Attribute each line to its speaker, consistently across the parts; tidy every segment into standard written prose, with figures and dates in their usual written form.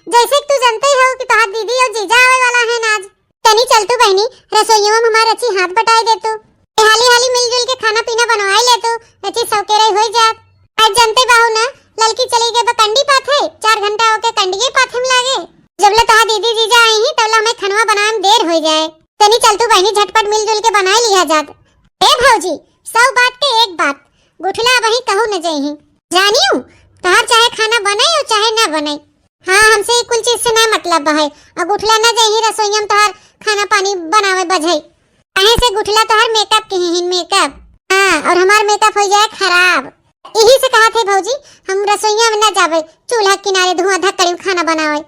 Speaker 1: जैसे कि तू जानते ही हो कि तोहार दीदी और जीजा आवे वाला है आज। तनी चल तू बहनी, रसोइयों में हमार अच्छी हाथ बटाई दे तू। हाली हाली मिलजुल के खाना पीना बनवाई ले तू, अच्छी सौकेरे हो जात। आज जानते बाहू ना, लड़की चली गई कंडी पाथे, 4 घंटा होके कंडिये पाथे में लागे। जबले तोहार दीदी जीजा आई ही तबला हमें खनवा बनाए में देर हो जाए। तनी चल तू बहनी, झटपट मिलजुल के बनाई लिया जात। ए भौजी, 100 बात के एक बात, गुठला वही कहू न जही जानियो, तोहार चाहे खाना बनाई और चाहे ना बनाई, हाँ हमसे कुल चीज से ना मतलब है। और गुठला न जही रसोईया में तोहार खाना पानी बनावे बझई, कहे से गुठला तोहार मेकअप के ही मेकअप, हाँ और हमार मेकअप हो जाए खराब। यही से कहा थे भौजी, हम रसोईया में न जावे, चूल्हा किनारे धुआं धक्कड़ी में खाना बनावे।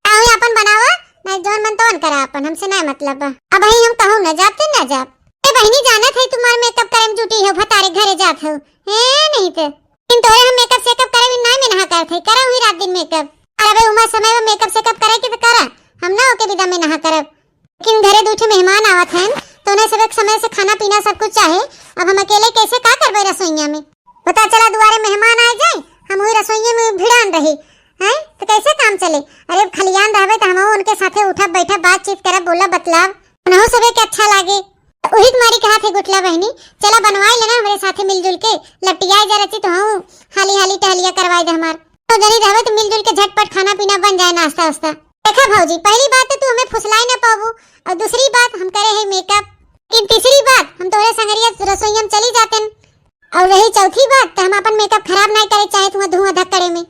Speaker 1: आओ अपन बनावा, ना जोन मन तोन करा अपन, हमसे ना मतलब। अब ही हम कहूं न जाते न जा। ए बहनी जाना थे तुम्हार मेकअप करे में जुटी हो, भतारे घरे जात हो है नहीं तो इन तोरे हम मेकअप सेकअप करे में ना में नहा कर थे, करा हुई रात दिन मेकअप। अरे उमा समय में मेकअप सेकअप करे के तो करा, हम ना होके विदा में नहा करब। लेकिन घरे दूठे मेहमान आवत हैं तो उन्हें सब एक समय से खाना पीना सब कुछ चाहे। अब हम अकेले कैसे का करबे रसोईया में, पता चला दुआरे मेहमान आ जाए, हम वही रसोईया में भिड़ान रही हैं तो कैसे काम चले। अरे खलियान रहबे तो हम उनके साथे उठब बैठब, बातचीत करब, बोला बतलाव, उन्हों सबे के अच्छा लागे। वही तुम्हारी कहा थे गुठला बहनी, चला बनवाई लेना हमारे साथे मिलजुल के, लटियाई जा रही तो हूं हाली हाली टहलिया करवाई दे हमार, तो जनी रहबे तो मिलजुल के झटपट खाना पीना बन जाए, नाश्ता वास्ता। देखा भौजी, पहली बात तो तू हमें फुसलाई ना पाबू, और दूसरी बात हम करे है मेकअप, लेकिन तीसरी बात हम तोरे संगरिया रसोईया में चली जाते, और रही चौथी बात तो हम अपन मेकअप खराब नहीं करे चाहे तुम धुआं धक्कड़े में,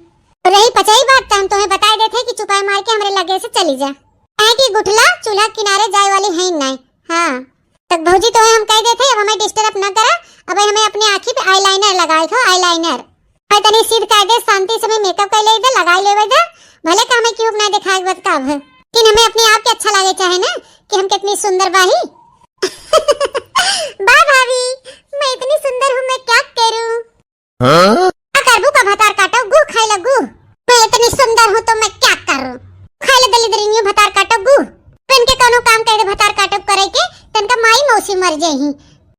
Speaker 1: और रही पचाई बात तो हम तुम्हें बता देते कि चुपाई मार के हमारे लगे से चली जा, है कि गुठला चूल्हा किनारे जाए वाली है नहीं। हाँ तक भौजी तो हम कह देते, अब हमें डिस्टर्ब न करा। अब हमें अपने आँखी पे आईलाइनर लगाए थे, आईलाइनर है तनी सीध कर दे, शांति से मेकअप कर ले दे, लगाई लेवे दे, भले का हमें क्यों ना दिखाई बत का है, लेकिन हमें अपने आप के अच्छा लगे चाहे ना कि हम कितनी सुंदर बाही। बा भाभी, मैं इतनी सुंदर हूँ, मैं क्या करूँ? क्या करबू का भतार काटो गु खाई लगू, मैं इतनी सुंदर हूँ तो मैं क्या करूँ? खाई ले दलिद्रियों भतार काटो गु, पेन के कोनो काम कर दे भतार काटो करे के तनका माई मौसी मर जाही,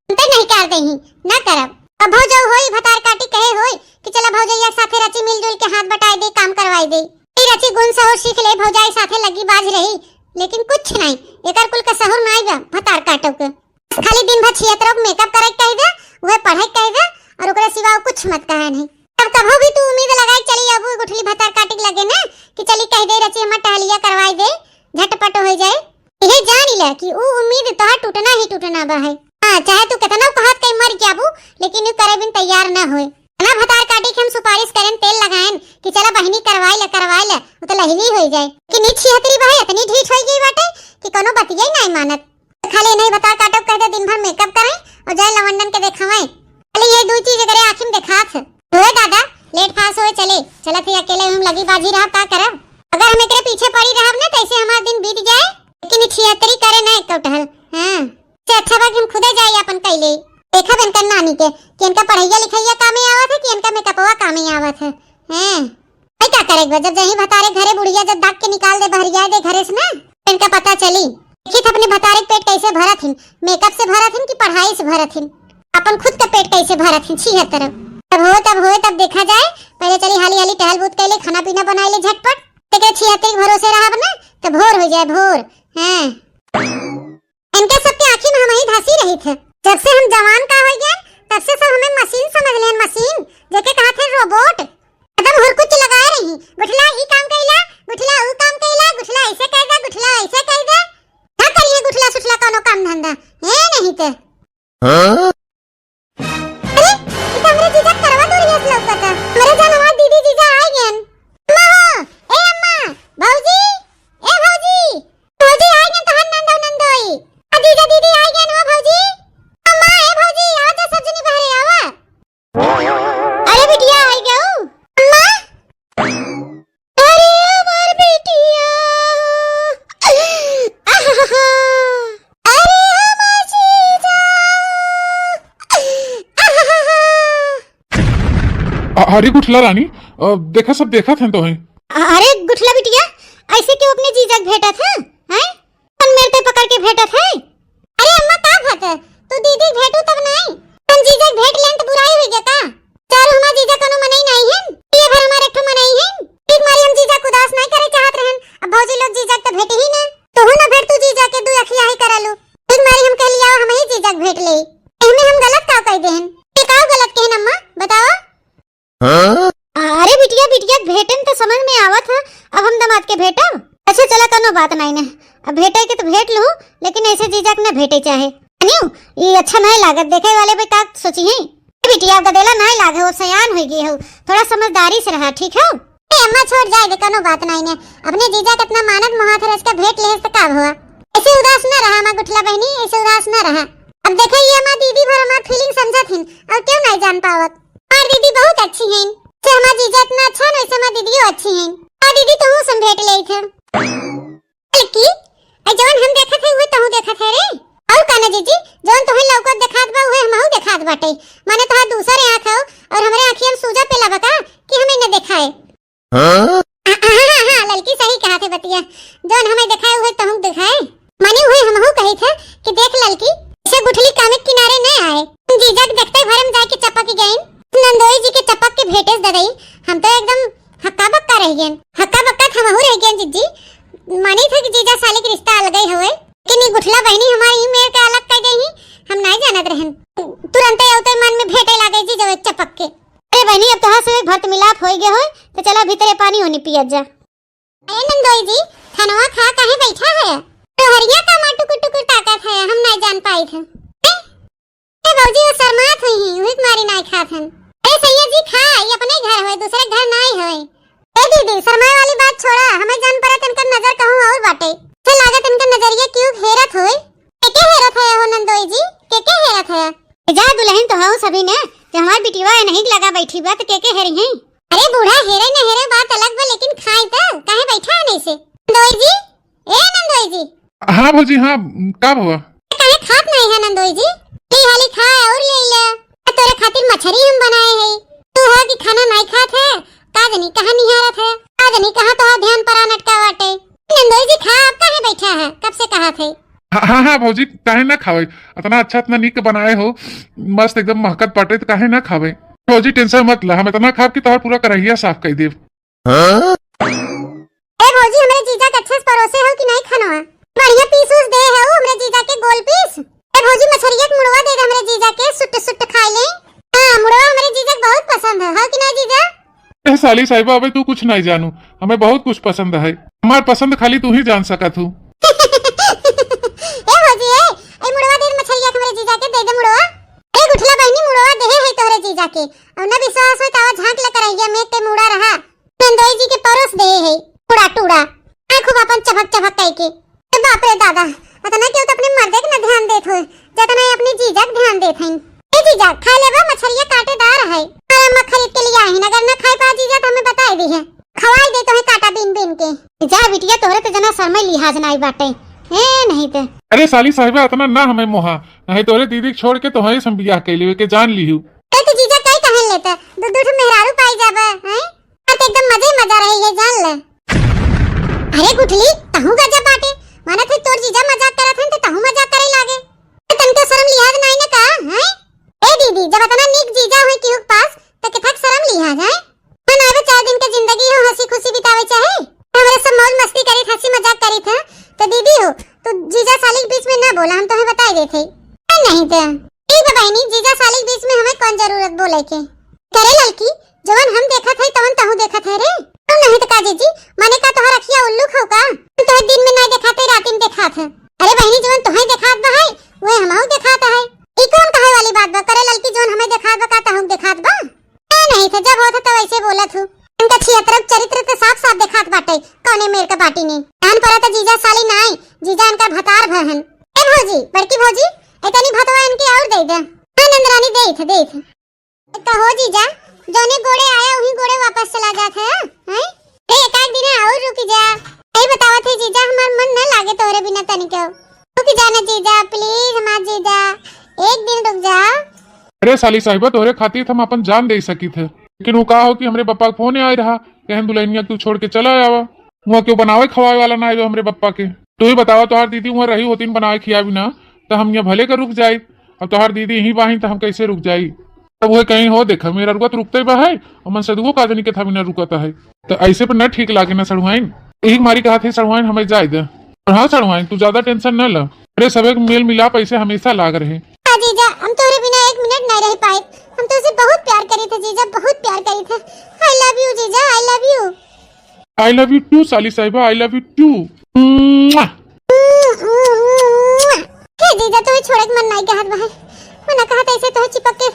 Speaker 1: ते नहीं कर देही ना करब। अब भौजो होई भतार काटी कहे होई कि चला भौजैया साथे रची मिलजुल के हाथ बटाई दे, काम करवाई दे, ई रची गुण सहर सीख ले, भौजाई साथे लगी बाज रही, लेकिन कुछ नहीं एकर कुल का सहर नहीं बा भतार काटो के, खाली दिन भर छियतरो मेकअप करे कह दे, वह पढ़ाई कह दे, और ओकरा सिवा कुछ मत कहे नहीं। अब कभो भी तू उम्मीद लगाई चली अब गुठली भतार काटी लगे ना कि चली कह दे रची हम टहलिया करवाई दे, झटपट हो जाए, ये जान ले कि वो उम्मीद तो टूटना ही टूटना बा है। हां चाहे तू कितना कहत कहीं मर जाबू, लेकिन यू करे बिन तैयार ना होए ना भतार काटी के हम सुपारिश करें, तेल लगाएं कि चला बहनी करवाई ले, वो तो लहली हो जाए कि नीची हतरी भाई इतनी ढीठ हो गई बाटे कि कोनो बतिये नहीं मानत, खाली नहीं भतार काटब कहते दिन भर मेकअप करें और जाए लवंडन के दिखावें, खाली ये दो चीज करे आंखी में दिखात होए दादा, लेट फास होए चले चलत ही अकेले हम लगी बाजी रहा का करब, अगर हम एकरे पीछे पड़ी रहब ना तैसे हमारा दिन बीत जाए, लेकिन छियतरी करे ना एक टहल। हां से अच्छा बा कि हम खुदे जाई अपन कैले देखा बन कर नानी के कि इनका पढ़ाइया लिखाइया कामे आवत है कि इनका मेकअपवा कामे आवत है। हैं भाई क्या करेगा जब जही भतारे घरे बुढ़िया जब दाग के निकाल दे बहरिया दे घरे से ना, इनका पता चली देखिए अपने भतारे पेट कैसे भरत हिन, मेकअप से भरत हिन कि पढ़ाई से भरत हिन, अपन खुद का पेट कैसे भरत हिन छिहत्तर। तब हो तब देखा जाए, पहले चली हाली हाली टहल बूत कैले खाना पीना बनाई ले झटपट, लेकिन छिहत्तर भरोसे रहब ना तो भोर हो जाए भोर। हैं इनके सबके आंखी में हम ही धसी रही थे, जब से हम जवान का हो गए तब से सब हमें मशीन समझ लेन, मशीन जेके कहा थे रोबोट, एकदम हर कुछ लगाए रही, गुठला ई काम कइला, गुठला ऊ काम कइला, गुठला ऐसे कह दे, गुठला ऐसे कह दे, ना करिए गुठला सुठला कोनो काम धंधा है नहीं तो। अरे ये हमरे जीजा करवा तो रियस लौकता, मेरे जान हमार दीदी जीजा आ गए। अम्मा ए अम्मा भौजी ए भौजी भौजी आ गए तो नंदो नंदोई जीजा दीदी आ गए ना भौजी, अम्मा ए भौजी आ जा सब जनी बाहर आवा। अरे बिटिया आ गयो अम्मा, अरे हमार बेटिया, आहा अरे हमार जीजा, आहा
Speaker 2: अरे गुठला रानी देखा सब देखा थे तो है।
Speaker 1: अरे गुठला बिटिया ऐसे क्यों अपने जीजा के भेटा था हैं, कौन मेरे पे पकड़ के भेटा था? अरे अम्मा का बात है, तू दीदी भेटू तब नहीं, तुम जीजा के भेट लें तो बुराई होई का? चार हमार जीजा कोनो मनई नहीं है, ये भर हमारे एक ठो मनई है, ठीक मारी हम जीजा को उदास नहीं करे चाहत रहे भेटे में तो समझ में आवत है, अब हम दामाद के भेटब। अच्छा चला कोनो बात नहीं ना, अब भेटे के तो भेट लूं, लेकिन ऐसे जीजा के ना भेटे चाहे अनियो, ये अच्छा नहीं लागत। देखे वाले पे का सोची है बिटिया गदेला नहीं लागे हो, सयान हो गई हो, थोड़ा समझदारी से रहा, ठीक है। अम्मा छोड़ जाए दे, कोनो बात नहीं ने, अपने जीजा कितना मानत मोहात है, इसका भेट ले तो का हुआ। ऐसे उदास ना रहा मां गुठला बहनी, ऐसे उदास ना रहा। अब देखे ये मां दीदी भर हमार फीलिंग समझत हिन और क्यों नहीं जान पावत। और दीदी बहुत अच्छी हैं, से हमार जीजा इतना अच्छा न वैसे हमार दीदी अच्छी हैं। हां दीदी तू सम भेट ले थे लड़की, ए जवन हम देखत है वो तहु देखत है रे। और काना जीजी जवन तोहे लौकत देखात बा उहे हमहु देखात बाटे, माने तोहा दूसरे आंख हो और हमरे आंखियन सूजा पे लबका कि हमें न देखाए। हां लड़की सही कहा थे बतिया, जवन हमें दिखाए हुए तहु दिखाए, माने हुए हमहु कही थे कि देख लड़की इसे गुठली कामे किनारे न आए। जीजा के देखते भरम जाके चपक गई, नंदोई जी के चपक के भेटे ददई, हम तो एकदम हक्का बक्का रह गए, हक्का बक्का हमहु रह गए जीजी। मानी थे कि जीजा साले के रिश्ता अलग ही हुए, लेकिन ये गुठला बहनी हमारी मेर के अलग कर गई, हम नहीं जानत रहन। तुरंत औते मन में भेटे लागे जी जब चपक के। अरे बहनी अब तोहा से भरत मिलाप हो गए हो, तो चला भीतरे पानी होनी पियत जा। अरे नंदोई जी खानवा खा काहे बैठा है, तो हरिया का माटुकुर टुकुर ताकत है, हम नहीं जान पाई थे। ए बाबूजी वो शर्मात हुई हैं, वही तुम्हारी नहीं खात हन। अरे सैया जी खा, ये अपने घर होए, दूसरे घर नहीं होए। ए दीदी शर्माए वाली बात छोड़ा, हमें जान पड़ा तनका नजर कहूं और बाटे, से लागत इनका नजरिया क्यों हेरत होए। के हेरत है हो नंदोई जी, के हेरत है। जा दुल्हन तो हो सभी ने, जो हमार बिटिया नहीं लगा बैठी बा तो के हेरी हैं। अरे बूढ़ा हेरे न हेरे बात अलग बा, लेकिन खाई तो काहे बैठा है नहीं से। नंदोई जी ए नंदोई जी।
Speaker 2: हाँ भौजी हाँ, का हुआ?
Speaker 1: काहे खात नहीं है नंदोई जी, ली हाली खा और ले ले, तोरे खातिर मछली हम बनाए हैं। तू है कि खाना नहीं खात है, का जनी कहां निहारत है, का जनी कहां तो ध्यान परा नटका बाटे। नंदोई जी खा, अब काहे बैठा है, कब से कहा थे।
Speaker 2: हाँ हाँ भौजी काहे ना खावे, इतना अच्छा इतना नीक बनाए हो, मस्त एकदम महकत पाटे, तो काहे ना खावे। भौजी टेंशन मत ला, हम इतना खाब कि तोहर पूरा करहिया साफ कर देब।
Speaker 1: ए भौजी हमरे जीजा के अच्छे से परोसे हो कि नहीं खानवा, बढ़िया पीस उस दे है हमरे जीजा के गोल पीस। ए भौजी मछरिया के मुड़वा दे हमरे जीजा के, सुट सुट खा ले। हां मुड़वा हमरे जीजा को बहुत पसंद है कि नहीं जीजा।
Speaker 2: ए साली साहिबा अबे तू कुछ नहीं जानू, हमें बहुत कुछ पसंद है, हमार पसंद खाली तू ही जान सकत हूँ।
Speaker 1: ए भौजी ए मुड़वा दे मछरिया के हमरे जीजा के, दे दे मुड़वा। ए गुठला बहनी मुड़वा दे है तोहरे जीजा के, और ना विश्वास हो तावा झांक ले करहिया में के मुड़ा रहा। नंदोई जी के परोस दे है टुड़ा टुड़ा, आंखों अपन चपक चपक कई के। ए बाप रे दादा, अतना क्यों तो अपने मर्दे के न ध्यान देत हो, जतना अपनी जीजा के ध्यान देत हईं। ए जीजा खा लेबा, मछरिया कांटेदार है, अरे हम खरीद के लिए आई हन, अगर न खाए पा जीजा तो हमें बता दी है, खवाई दे तो है काटा बीन बीन के। जा बिटिया तोहरे ते जना शर्मा लिहाज नहीं बाटे ए नहीं ते।
Speaker 2: अरे साली साहिबा इतना ना हमें मोहा, नहीं तोरे दीदी छोड़ के तो हम बियाह कैली के जान ली हूँ।
Speaker 1: तो जीजा कई कहन लेता, दूध दूध मेहरारू पाई जाबा हैं, और तो एकदम मजे मजा रही है जान ले। अरे गुठली तहु गजब बाटे, माने थे तोर जीजा मजाक करत हन तो तहु मजाक करे लागे, तनके शर्म लिहाज नहीं न का हैं। ए दीदी जब इतना नीक जीजा होई कि हुक पास तो किथक शर्म लिहाज है। मन आवे 4 दिन के जिंदगी हो, हंसी खुशी बितावे चाहे, हमरे सब मौज मस्ती करी, हंसी मजाक करी था। तो दीदी हो तो जीजा साली के बीच में ना बोला, हम तो हमें बताई देते नहीं थे। ठीक है बहनी, जीजा साली के बीच में हमें कौन जरूरत बोले के। करे लड़की जवन हम देखा थे तवन तहु देखा थे रे, तुम नहीं तो का जीजी माने का तोहर अखिया उल्लू खौ का, तो दिन में नहीं देखा थे रात में देखा था। अरे बहनी जवन तोहे देखात बा है वो हमहु देखाता है, ई कौन कहे वाली बात बा। करे लड़की जवन हमें देखात बा का तहु देखात बा नहीं थे, जब होता तो वैसे बोलत हूं। इनका छियतरक चरित्र तो साफ साफ देखात बाटे, कौने मेर का बाटी ने जान पड़ा तो जीजा साली नहीं, जीजा इनका भतार भहन। ए भौजी बड़की भौजी इतनी भतवा इनकी और दे दे। हां नंदरानी दे तो हो जीजा, जोने गोड़े आया वही गोड़े वापस चला जाता है हैं। ए एक आध दिन और रुक जा, ए बतावा थे जीजा हमार मन न लागे तोरे बिना तनिको, रुक जा ना जीजा प्लीज, हमार जीजा एक दिन रुक जा।
Speaker 2: अरे साली साहिबा तोरे खातिर हम अपन जान दे सकी थे, लेकिन वो कहा हो कि हमरे पप्पा का फोन आ रहा, कहन दुल्हनिया क्यों छोड़ के चला आवा, वहाँ क्यों बनावे खवाए वाला ना आयो हमरे पप्पा के। तू ही बतावा तोहार दीदी वहाँ रही होती बनावे खिया बिना, तो हम यहाँ भले का रुक जाये, अब तोहार दीदी यहीं बाही तो हम कैसे रुक जाये। तब वो कहीं हो देखा मेरा रुका तो रुकते बा है, और मन सदुओ काजनी के था बिना रुकता है, तो ऐसे पर न ठीक लागे ना सड़ुआइन। यही मारी कहा थे सड़ुआइन हमें जाए दे, और हाँ सड़ुआइन तू ज्यादा टेंशन न ल, अरे सबे मेल मिलाप ऐसे हमेशा लाग रहे।
Speaker 1: जीजा हम तोरे बिना एक मिनट नहीं रह पाए, हम तो उसे बहुत प्यार करी थे जीजा, बहुत प्यार करी थे। आई लव यू जीजा, I love you.
Speaker 2: I love you too साली साहिबा, आई लव यू टू।
Speaker 1: हे जीजा तो छोड़े के मन नहीं के हाथ बाहर मना कहा ऐसे तो चिपक के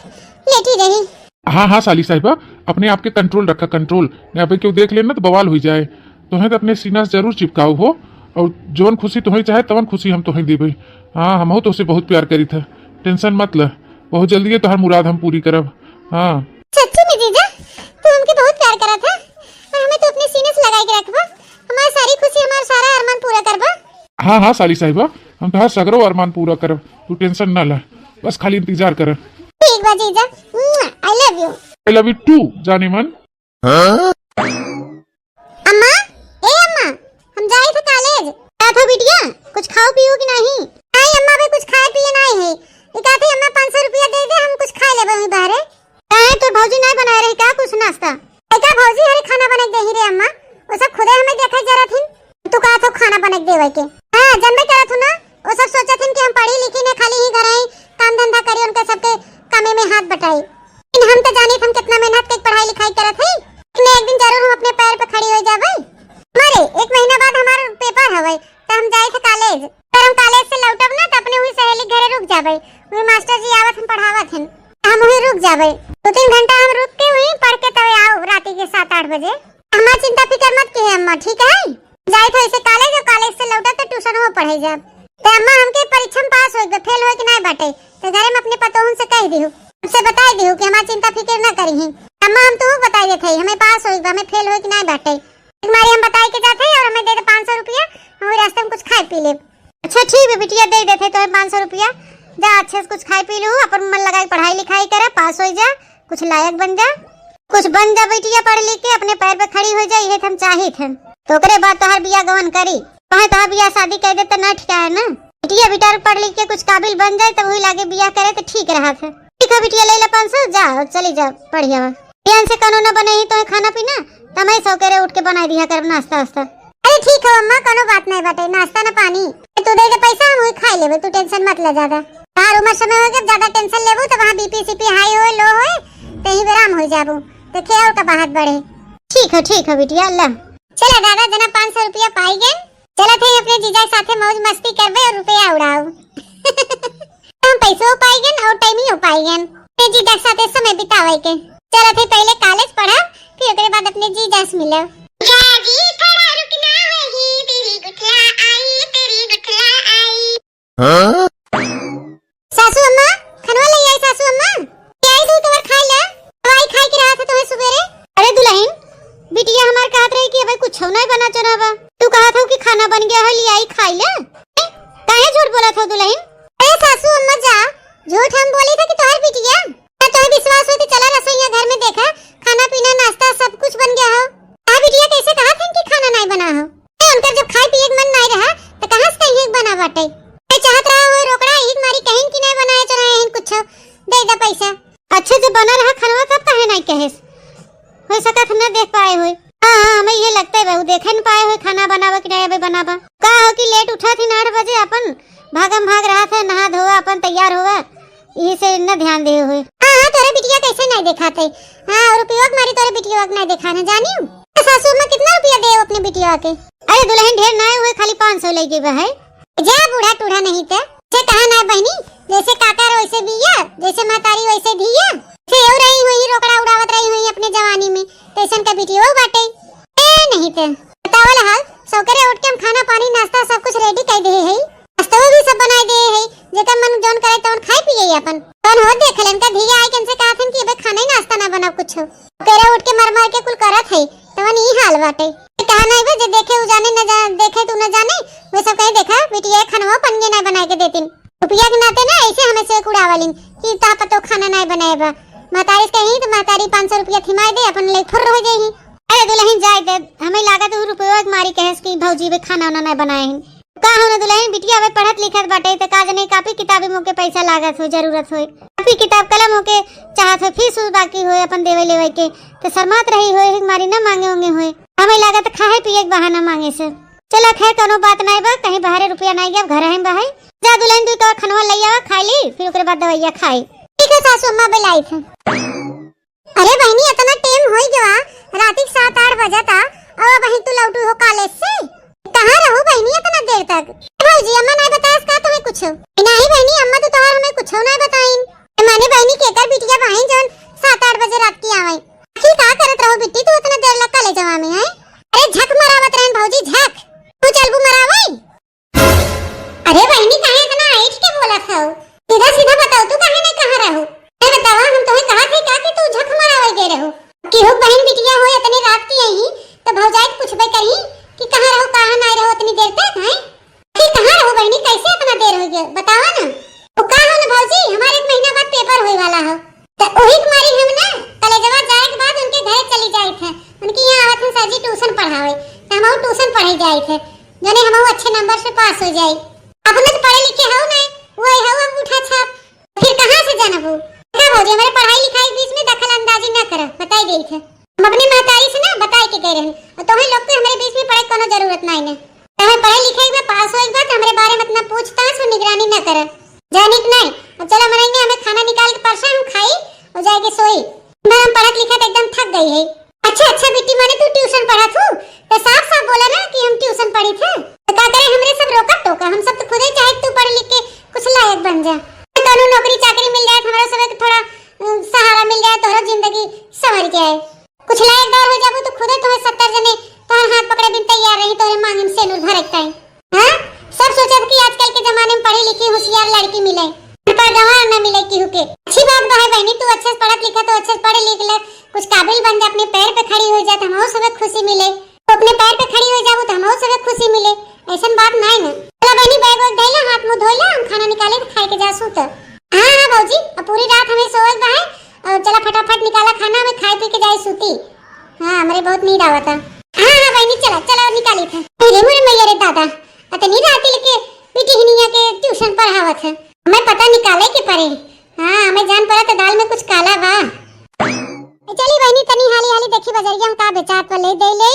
Speaker 1: लेटी रही।
Speaker 2: हाँ हाँ साली साहिबा, अपने आप के कंट्रोल रखा, कंट्रोल। यहाँ पे क्यों देख लेना तो बवाल हो जाए। तुम्हें तो अपने सीना से जरूर चिपकाओ हो, और जोन खुशी तुम्हें चाहे तवन खुशी हम तुम्हें देवे। हाँ हम तो उसे बहुत प्यार करी था, टेंशन मत ल, बहुत जल्दी है तुम्हारी मुराद हम पूरी करब। हाँ
Speaker 1: सच्ची में जीजा तू हमके बहुत प्यार करा था, और हमें तो अपने सीने से लगाई के रखबा, हमारी सारी खुशी हमारा सारा अरमान पूरा करबा।
Speaker 2: हाँ हाँ साली साहिबा, हम तुम्हारा सगरो अरमान पूरा करब, तू टेंशन ना ला, बस खाली इंतजार कर।
Speaker 1: ठीक बा जीजा, I love you.
Speaker 2: I love you too जाने मन।
Speaker 1: अम्मा, ए अम्मा, हम जाए थे कॉलेज। क्या था बिटिया, कुछ खाओ पियो कि नहीं? नहीं अम्मा, भाई कुछ खाए पिए नहीं है। ये कहते अम्मा 500 रुपया दे दे, हम कुछ खा लेबे वहीं बाहर। काहे तो भौजी नहीं बनाए रही क्या कुछ नाश्ता? क्या भौजी हरे खाना बना दे ही रे अम्मा, वो सब खुदे हमें देखा जरा थी। तू कहा तो खाना बना देवे के। हां जनबे करा थू ना, वो सब सोचा थी कि हम पढ़ी लिखी ने खाली ही घर आई काम धंधा करी, उनके सबके कामे में हाथ बटाई। लेकिन हम तो जानी हम कितना मेहनत के पढ़ाई लिखाई करत है, लेकिन एक दिन जरूर हम अपने पैर पे खड़ी हो जाबे। हमारे 1 महीना बाद हमारा पेपर हवे, तो हम जाए थे कॉलेज। फिर हम कॉलेज से लौटब ना तो अपने हुई सहेली घरे रुक जाबे, वही मास्टर जी आवत हम पढ़ावत हन, हम वही रुक जाबे। 2-3 घंटा हम रुक के वही पढ़ के तब आओ रात के 7-8 बजे। हमार चिंता फिकर मत कीजिए अम्मा, ठीक है? जाए थे ऐसे कॉलेज, और कॉलेज से लौटा तो ट्यूशन हो पढ़ाई जाब। तो अम्मा हमके परीक्षा में पास होई, फेल होई कि नहीं बाटे, तो घरे में अपने पतोहन से कह दियो, उससे बता दियो कि हमार चिंता फिकर ना करी। अम्मा हम तो बता देते हमें पास होई, हमें फेल होई कि नहीं बाटे, तुम्हारी हम बताई के जाते और हमें दे दे 500 रुपया, हम रास्ते में कुछ खाए पी ले। अच्छा ठीक है बिटिया, दे देते तो 500 रुपया, जा अच्छे से कुछ खाए पी लो, अपन मन लगाई पढ़ाई लिखाई करे, पास हो जा, कुछ लायक बन जा, कुछ बन जा बिटिया, पढ़ लिख के अपने पैर पे खड़ी हो जा, ये हम चाहे थे। तो ओकरे बाद तोहर बियाह गवन करी, कहे तोहर बियाह शादी कर दे तो ना ठीक है ना बिटिया, बेटा पढ़ लिख के कुछ काबिल बन जाए तो वही लागे बियाह करे तो ठीक रहा था। ठीक है बिटिया, ले ले 500, जा चली जा बढ़िया। ध्यान से कानून न बने ही तो खाना पीना तमें सौकेरे उठ के बनाई दिया कर नाश्ता वास्ता। अरे ठीक है अम्मा, कोनो बात नहीं बाटे, नाश्ता ना पानी तू दे दे पैसा, हम वही खा लेबे, तू टेंशन मत ले ज्यादा। तार उम्र समय हो गया, ज्यादा टेंशन लेबू तो वहां बीपी सीपी हाई होए लो होए तो ही आराम हो जाबू, तो खेल का बात बढ़े। ठीक है बिटिया, अल्लाह चला दादा जना 500 रुपया पाई गए, चला थे अपने जीजा के साथे मौज मस्ती करबे और रुपया उड़ाओ। हम पैसों पाई गए और टाइम ही हो पाई गए, ते जीजा के साथे समय बितावे के। चला थे पहले कॉलेज पढ़ा, फिर ओकरे बाद अपने जीजा से मिले। जाजी थोड़ा रुकना होगी, तेरी गुठला आई, तेरी गुठला आई। हां सासू अम्मा, खनवा ले आई सासू अम्मा, क्या आई तू तोर खा ले, दवाई खाई के रहा था तुम्हें सुबेरे। अरे दुल्हन बिटिया हमार कहत रही कि अबे कुछ नहीं बना चनाबा, तू कहा था कि खाना बन गया है, ले आई खाई ले, काहे झूठ बोला था दुल्हन? अरे सासू अम्मा जा, झूठ हम बोली था कि तोहर बिटिया, तो विश्वास हो तो चला रसोईया घर में देखा खाना पीना नाश्ता सब कुछ बन गया हो। आ बिटिया कैसे कहा था कि खाना नहीं बना हो, उनका जब खाए पिए मन नहीं रहा तो कहां से कहीं बना बाटे, चाहत रहा हो रोकड़ा ही मारी कहीं कि नहीं बनाए चला कुछ दे दे पैसा। अच्छा जब बना रहा खाना तब काहे नहीं कहे हो सकत न देख पाए हो। हां हमें ये लगता है बहू देखे न पाए हो खाना बनावा कि नहीं अबे बनावा, का हो कि लेट उठा थी 8 बजे, अपन भागम भाग रहा था, नहा धोवा अपन तैयार होगा, ये से न ध्यान दे हुए। हां तोरे बिटिया कैसे नहीं दिखाते, हां रुपया मारी तोरे बिटिया नहीं दिखाना जानियो। सासू मां कितना रुपया दे अपने बिटिया के? अरे दुल्हन ढेर ना हुए, खाली 500 ले के है, जा बूढ़ा टूढ़ा नहीं थे से कहा ना बहनी, जैसे काका वैसे बिया, जैसे मातारी वैसे धिया, से हो रही हुई रोकड़ा उड़ावत रही हुई अपने जवानी में, टेंशन का बिटिया बाटे ए नहीं थे। बतावल हाल सौकरे उठ के हम खाना पानी नाश्ता सब कुछ रेडी कर दे है, नाश्ता भी सब बना दे है, जेकर मन जोन करे तोन खाई पिए अपन तोन हो देखलन का धिया आई कन से कहा थन कि अबे खाना ही नाश्ता ना बना कुछ, करे उठ के मर के कुल करत है, तवन ई हाल बाटे। कहा नहीं बे जे देखे उ जाने न जाने, देखे तू न जाने, वे सब कहे देखा बिटिया खाना पन्ने नहीं बना के देतिन, रुपया के नाते ना ऐसे हमें से उड़ावलिन कि ता पतो खाना नहीं बनाएबा, मातारी कहीं तो मातारी 500 रुपया थिमाई दे अपन ले फुर हो जाई। अरे दुल्हन जाए दे, हमें लागत उ रुपया के मारी कहे कि भौजी बे खाना नहीं बनाए हैं, का हो न दुल्हन बिटिया बे पढ़त लिखत बाटे त काज नहीं, कापी किताबे मोके पैसा लागत हो, जरूरत होय, कापी किताब कलम होके चाहत हो, फीस बाकी होय अपन देवे लेवे के, तो शर्मात रही होय मारी ना मांगे होंगे होय, हमें लागत खाए पिए के बहाना मांगे से। चला खैर कोनो बात नहीं बा, कहीं बाहर रुपया नहीं गया, घर है बाहर, जा दुल्हन तू तो खनवा ले आवा खा ली, फिर ओकरे बाद दवाइया खाई। ठीक है सासू अम्मा बुलाई थे। अरे बहनी इतना टाइम होई गवा, रात के 7-8 बजे था ओ बहन तू लौटू हो कॉलेज से? कहाँ रहू बहनी इतना देर तक? भौजी अम्मा नहीं बताया का तुम्हें कुछ? नहीं बहनी अम्मा तो तोहार हमें कुछ नहीं बताइन। माने बहनी केकर बिटिया बहन जौन 7-8 बजे रात की आवे। की का करत रहो बिट्टी तू इतना देर लग कॉलेजवा में है? अरे झक मरावत रहन भौजी झक। तू चलबू मरावई? अरे बहनी काहे इतना ऐठ के बोलत हो? सीधा सीधा बताओ तू काहे नहीं कहां रहू? मैं बतावा हम तोहे कहा थे का कि तू झक मरावे गे रहू? कि हो बहन बिटिया हो इतनी रात की आई तो भौजाई पूछबे करी कि कहां रहू कहां नहीं रहू इतनी देर तक हैं? कि कहां रहू बहनी कैसे इतना देर हो गया बतावा ना। ओ का हो ना भौजी हमारे 1 महीना बाद पेपर होए वाला हो तो ओही तुम्हारी हम ना कॉलेजवा जाए के बाद उनके घरे चली जाए थे। उनके यहां आवत हैं सर जी ट्यूशन पढ़ावे तो हम ट्यूशन पढ़े जाए थे जने हम अच्छे नंबर से पास हो जाए। अपने तो पढ़े लिखे हो नहीं वही हो हम उठा छाप फिर कहां से जानबू? क्या भौजी हमारे पढ़ाई लिखाई बीच में दखल अंदाजी न कर बताई गई थे। हम अपने महतारी से ना बताई के कह रहे हैं और तुम्हें लोग को हमारे बीच में पढ़े कोनो जरूरत नहीं है। तुम्हें पढ़े लिखे में पास होए बाद हमारे बारे में इतना पूछताछ और निगरानी न कर जानिक नहीं। अब चलो मनेंगे हमें खाना निकाल के परसा हम खाई और जाएंगे सोई। हम पढ़त लिखत एकदम थक गई है। अच्छा बिट्टी माने तू ट्यूशन पढ़त हूं तो साफ साफ बोला ना कि हम ट्यूशन पढ़ी थे तो का करे हमरे सब रोका टोका हम सब तो खुद ही चाहे तू पढ़ लिख के कुछ लायक बन जा कोनो नौकरी चाकरी मिल जाए हमारा सब थोड़ा सहारा मिल जाए तोहरा जिंदगी संवर जाए कुछ लायकदार हो जाबू तो खुद तोहे 70 जने तोहर हाथ पकड़े बिन तैयार रही तोरे मांग में सेनुर भरकता है। हां सब सोचत कि आजकल के जमाने में पढ़ी लिखी होशियार लड़की मिले पर गंवार न मिले केहू के। अच्छी बात बा है बहनी तू अच्छे से पढ़त लिखा तो अच्छे से पढ़ लिख ले कुछ काबिल बन जा अपने पैर पे खड़ी हो जा तो हमहु सब खुशी मिले। तो अपने पैर पे खड़ी हो जाबू तो हमहु सब खुशी मिले ऐसन बात नहीं ना। चला बहनी बैग वैग धइला हाथ मुंह धोइला हम खाना निकाले तो खाए के जा सूत। हां भौजी अब पूरी रात हमें सोए बा है और चला फटाफट निकाला खाना हमें खाए पी के जाए सूती। हां हमारे बहुत नींद आवता। हां बहनी चला निकाली थे। अरे मोरे मैया रे दादा अतनी रात लेके बेटी हिनिया के ट्यूशन पढ़ावत है हमें पता निकाले के पड़े। हां हमें जान पड़ा तो दाल में कुछ काला बा। चली बहनी तनी हाली हाली देखी बाजारिया में का बेचात ले दे ले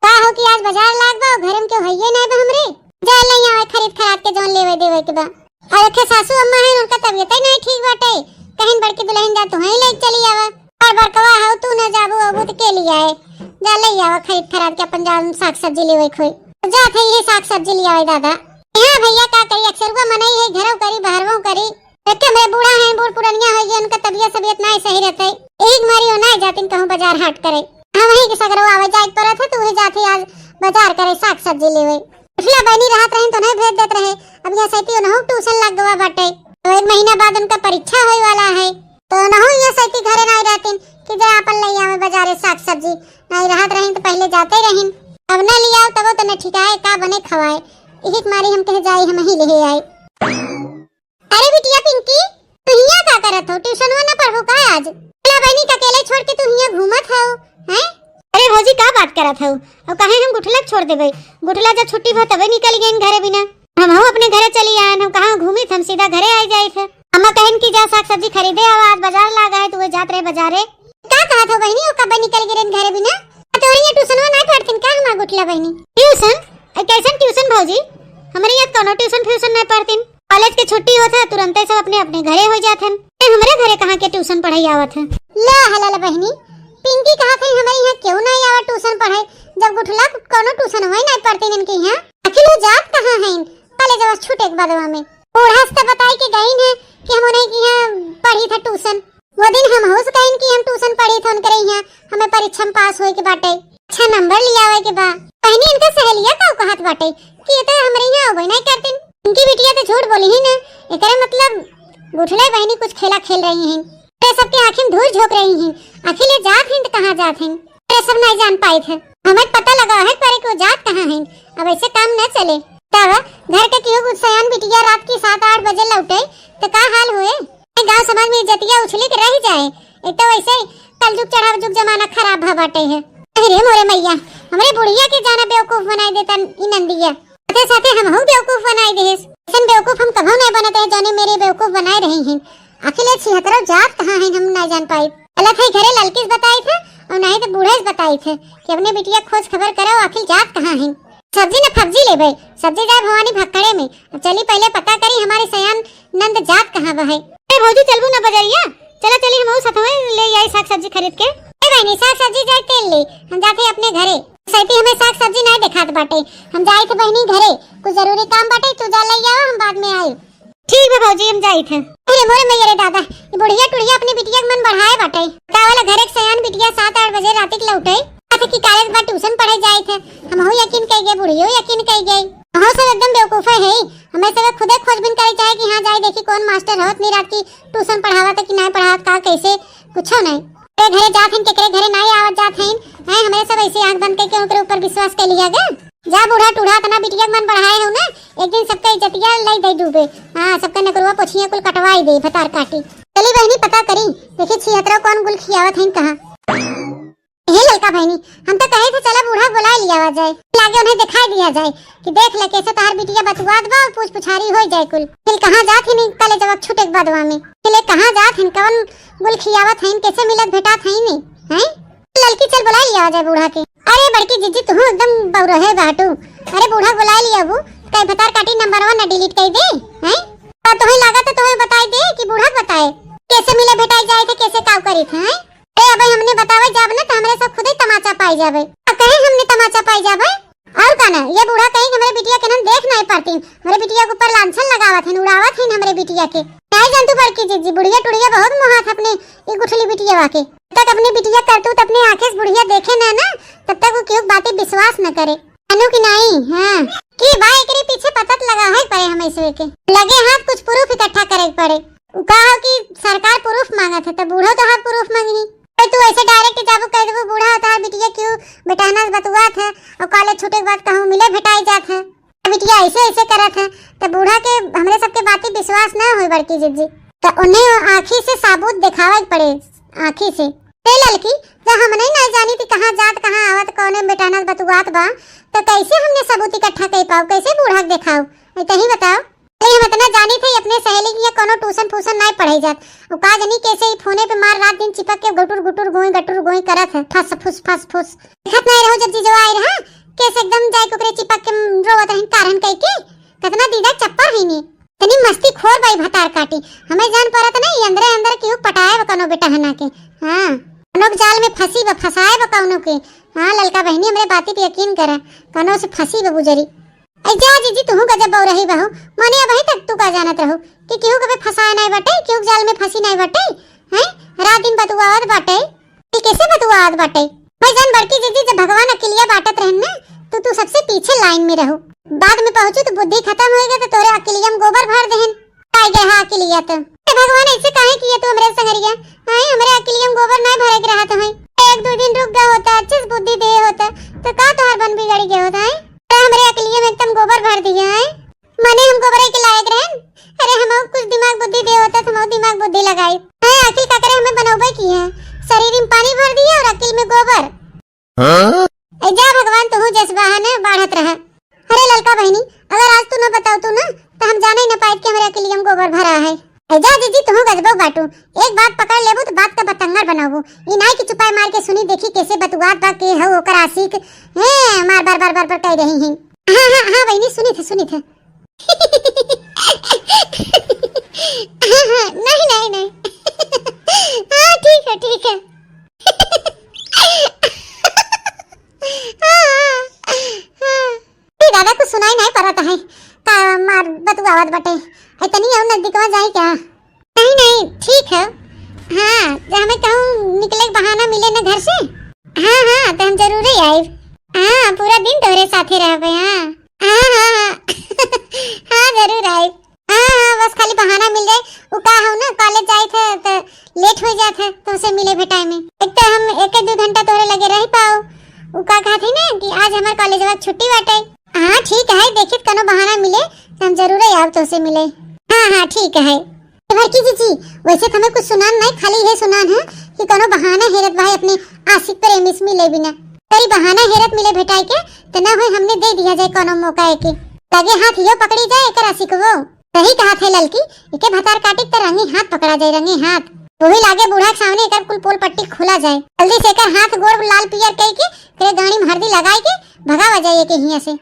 Speaker 1: का हो कि आज बाजार लाग बा घर में क्यों हइये नहीं बा हमरे जा ले आवे खरीद खराब के जोन लेवे देवे के बा। और के सासू अम्मा है उनका तबीयत ही नहीं ठीक बाटे कहीं बड़की दुल्हन जा तो ही ले चली आवा और बरकवा हो तू न जाबू अबू तो के लिए आए जा ले आवा खरीद खराब के अपन जान साग सब्जी लेवे खोई जा थे ये साग सब्जी ले आवे दादा। हां भैया का करी अक्सर वो मनई है घरों करी बाहरों करी एक मेरे बूढ़ा है बूढ़ पुरनिया है ये उनका तबीयत नहीं सही रहता है एक मारी हो नहीं जाती कहूं बाजार हाट करे। हां वही के सगरो आवे जाए पर थे तो वही जाती आज बाजार करे साग सब्जी लेवे। पिछला बहनी रात रही तो नहीं भेज देत रहे अब यहां सैती उनहु ट्यूशन लग गवा बाटे तो 1 महीना बाद उनका परीक्षा होए वाला है तो नहु यहां सैती घरे नहीं रहतीन कि जा अपन ले आवे बाजारे साग सब्जी नहीं रात रही तो पहले जाते रहीन अब न लिया तब तो न ठिकाए का बने खवाए एक मारी हम कहे जाई हम ही ले आए। अरे बिटिया पिंकी तू हिया का करत हो ट्यूशन में न पढ़बो का आज? चला बहनी का अकेले छोड़ के तू हिया घूमत हो हैं? अरे भौजी का बात करत हो और कहे हम गुठला छोड़ देबे गुठला जब छुट्टी भ तबे निकल गईन घरे बिना हम अपने घरे चली आन हम कहां घूमी हम सीधा घरे आ जाई थे। अम्मा कहन की जा साग सब्जी खरीदे आवा आज बाजार लागा है तू जात रहे बाजारे का कहत हो बहनी ओ कब निकल गिरन घरे बिना तोरिया ट्यूशन में नहीं पढ़तिन का हम गुठला बहनी ट्यूशन कैसन ट्यूशन भौजी हमारे यहाँ कोनो ट्यूशन नहीं पढ़तीन कॉलेज के छुट्टी होता तुरंत सब अपने अपने घरे हो जाथन हमारे घरे कहाँ के ट्यूशन पढ़ाई आवत है। ला हला बहनी पिंकी कहा थे हमारे यहाँ क्यों नहीं आवा ट्यूशन पढ़ाई जब गुठला कोनो ट्यूशन वही नहीं पढ़तीन इनके यहाँ आखिर वो जात कहाँ है कॉलेज जब छूटे के बादवा में बूढ़ा से बताई के गई है कि हम उन्हें यहाँ पढ़ी था ट्यूशन वो दिन हम होश कहीं कि हम ट्यूशन पढ़ी थे उनके यहाँ हमें परीक्षा में पास होए के बाटे अच्छा नंबर लिया हुए के बा पहनी इनका सहेलिया का कहत बाटे कि ये तो हमारे यहाँ होबे नहीं करतीन इनकी बिटिया तो झूठ बोली है ना एकरे मतलब गुठले बहनी कुछ खेला खेल रही हैं ते सबके आंखें में धूल झोंक रही हैं आखिर ये जात हैं कहां जात हैं ये सब नहीं जान पाए थे हमें पता लगा है पर को जात कहां हैं अब ऐसे काम न चले तब घर के कियो गुस्सायान बिटिया रात की 7-8 बजे लौटे तो का हाल हुए गांव समाज में इज्जतिया उछली के रह जाए एक तो वैसे कल जुग चढ़ाव जुग जमाना खराब भ बाटे है। अरे मोरे मैया हमरे बुढ़िया के जाना बेवकूफ बनाई देता इ नंदिया साथे साथे हमहु बेवकूफ बनाई देस ऐसन बेवकूफ हम कभो नहीं बनते हैं जोने मेरे बेवकूफ बनाए रही हैं आखिर 76 जात कहां है हम नहीं जान पाई अलग है घरे लड़की बताई थे और नहीं तो बूढ़े बताई थे कि अपने बिटिया खोज खबर करो आखिर जात कहां है सब्जी न फब्जी लेबे सब्जी जाए भवानी भक्कड़े में चली पहले पता करी हमारे सयान नंद जात कहां बा है। ए भौजी चलबू न बजरिया चला चली हम साथ में ले आई साग सब्जी खरीद के ए बहनी साग सब्जी जाए तेल ले हम जाते अपने घरे सैती हमें साग सब्जी नहीं दिखात बाटे। हम जाई थे बहनी घरे, कुछ जरूरी काम बाटे, तू जा लई आवा, हम बाद में आई। ठीक है भौजी, हम जाई थे। अरे मोरे मैया रे दादा, ये बुढ़िया टुड़िया अपनी बिटिया के मन बढ़ाए बाटे। तावला घरे के सयान बिटिया 7-8 बजे रात के लौटे कि कॉलेज बा ट्यूशन पढ़े जाई थे। हम हो यकीन कई गए, बुढ़ियो यकीन कई गई। हो सब एकदम बेवकूफ है। हमें सब खुदे खोजबीन करे चाहे कि हां जाए देखी कौन मास्टर होत नहीं रात की ट्यूशन पढ़ावत कि नहीं पढ़ावत, का कैसे कुछो नहीं। ते घरे जात हन केकरे घरे नहीं आवत जात हन, हैं हमें सब ऐसे आंख बंद करके उनके ऊपर विश्वास कर लिया गे। जा बूढ़ा टूढ़ा तना बिटिया के मन बढ़ाए हो ना, एक दिन सबका इज्जतिया लई दे डूबे। हां सबका नकरुआ पोछिया कुल कटवाई दे भतार काटी। चली बहनी पता करी देखी 76 कौन गुल खियावत हन कहां। हे ललका बहनी, हम तो कहे थे चला बूढ़ा बुला लिया जाए, लागे उन्हें दिखाई दिया जाए कि देख ले कैसे तार बिटिया बतुआत बा और पूछ पुछारी हो जाए कुल। फिर कहां जात हन कल जब छूटे के बादवा में, फिर कहां जात हन कौन गुल खियावत हन, कैसे मिलत भेटात हन नहीं हैं। ललकी चल बुला लिया जाए बूढ़ा के। अरे बड़की जीजी तू एकदम बौरहे बाटू। अरे बूढ़ा बुला लिया वो कई भतार काटी नंबर 1 न डिलीट कर दे हैं। तो तुम्हें लागत तो तुम्हें बताई दे कि बूढ़ा बताए कैसे मिले भेटाई जाए थे, कैसे काम करी थे हैं। अबे हमने बतावे जाब ना तो हमरे सब खुद ही तमाचा पाई जावे। कहे हमने तमाचा पाई जावे और काना ये बूढ़ा कहीं हमरे बिटिया के हम देख नहीं पाती। हमरे बिटिया के ऊपर लांछन लगावत है, उड़ावत है हमरे बिटिया के। नहीं जानतू बड़की जीजी बुढ़िया टुड़िया बहुत मोहात अपने ये गुठली बिटिया वाके। तक अपनी बिटिया करतूत अपने आंखें से बुढ़िया देखे ना ना तब तक वो क्यों बातें विश्वास न करे। अनु की नहीं हां की भाई एकरे पीछे पता लगा है पड़े हमें इसवे के लगे हाथ कुछ प्रूफ इकट्ठा करे पड़े। कहा कि सरकार प्रूफ मांगत है तो बूढ़ा तो हाथ प्रूफ मांगी। तू ऐसे डायरेक्ट जाबो कह देबो बूढ़ा होता है बिटिया क्यों बेटाना बतुआत है और कॉलेज छूटे के बाद कहूं मिले भेटाई जात है बिटिया ऐसे ऐसे करत है तो बूढ़ा के हमरे सबके बातें विश्वास ना होई बड़की जीजी। तो उन्हें आंखी से सबूत दिखावे पड़े आंखी से। ते ललकी जब हम नहीं जानी थी कहां जात कहां आवत कौने बेटाना बतुआत बा तो कैसे हमने सबूत इकट्ठा कर पाओ, कैसे बूढ़ा के दिखाओ ऐसे ही बताओ। हम इतना जानी थी अपने सहेली की कोनो ट्यूशन फूसन नहीं पढ़ाई जात और का जानी कैसे ही फोने पे मार रात दिन चिपक के गटुर गटुर गोई करत है फस फुस देखत नहीं रहो जब जीजो आई रहा कैसे एकदम जाय कोकरे चिपक के रोवत है कारण कह के कितना दीदा चप्पा है नी तनी मस्ती खोर भाई भतार काटी। हमें जान परत नहीं अंदर अंदर क्यों पटाए कोनो बेटा हना के। हां लोग जाल में फंसी व फसाए व कोनो के। हां ललका बहनी हमरे बाती पे यकीन कर कोनो से फंसी व गुजरी। जा जीजी तू गजब बहु रही बहू मने अब तक तू का जानत रहो कि क्यों कबे फसाया नहीं बटे, क्यों जाल में फंसी नहीं बटे हैं। रात दिन बतुआवत बाटे कि कैसे बतुआवत बाटे। भाई जान बड़की जीजी जब भगवान अकेलिया बाटत रहन ना तो तू सबसे पीछे लाइन में रहो। बाद में पहुंचू तो बुद्धि खत्म होएगा तो तोरे अकेलिया में गोबर भर देहन पाई गए। हां अकेलिया तो भगवान ऐसे काहे किए तू हमरे संगरिया हैं। हमरे अकेलिया में गोबर नहीं भरे के रहत है। 1-2 दिन रुक गया होता अच्छे से बुद्धि दे होता तो का तोहर बन बिगड़ गया होता है। हमरे अकेलिया में एकदम गोबर भर दिया है मने हम गोबर के लायक रहन। अरे हम कुछ दिमाग बुद्धि दे होता तो हम दिमाग बुद्धि लगाई है। अकिल का करे हमें बनौबे की है, शरीर में पानी भर दिया और अकिल में गोबर। हां जा भगवान तू जज्बा है ना बढ़त रहा। अरे ललका बहनी अगर आज तू न बताओ तू ना तो हम जाने न पाए कि हमरे अकिलिया में गोबर भरा है। जा जीजी तू गजबो बाटू एक बात पकड़ लेबू तो बात का बतंगड़ बनाबू। ई नहीं कि चुपाई मार के सुनी देखी कैसे बतुआत बा के हो ओकर आशिक है मार बार कह रही हैं। हां बहनी सुनी थे नहीं हां ठीक है दादा कुछ सुनाई नहीं पड़ता है का मार बतुआवत बटे इतनी और नजदीक में जाए क्या। नहीं ठीक है। हां जब हमें कहूं निकले के बहाना मिले ना घर से हां तो हम जरूर ही आए। हां पूरा दिन तोरे साथे रहबे। हां जरूर आए। हां बस खाली बहाना मिल जाए वो का हो ना कॉलेज जाए थे तो लेट हो जात है तो उसे मिले भेटाए में एक तो हम 1-2 घंटा तोरे लगे रह पाओ। वो का कहथे ना कि आज हमार कॉलेज में छुट्टी बाटे। हां ठीक है देखित कोनो बहाना मिले तो हम जरूर ही आब तो से मिले। हां ठीक है बड़की जीजी वैसे हमें कुछ सुनान नहीं खाली ये सुनान है कि कोनो बहाना हेरत भाई अपने आशिक प्रेमी से मिले बिना तेरी बहाना हेरत मिले भेटाई के तो ना होय हमने दे दिया जाए कोनो मौका के लगे हाथ यो पकड़ी जाए एकर आशिक वो। सही कहा थे ललकी इके भतार काटी त रंगी हाथ पकड़ा जाए रंगी हाथ वही लागे बूढ़ा के सामने एकर कुल पोल पट्टी खुला जाए जल्दी से एकर हाथ गोड़ लाल पियर कह के तेरे गाड़ी में हल्दी लगाई के भगावा जाए के हिया से।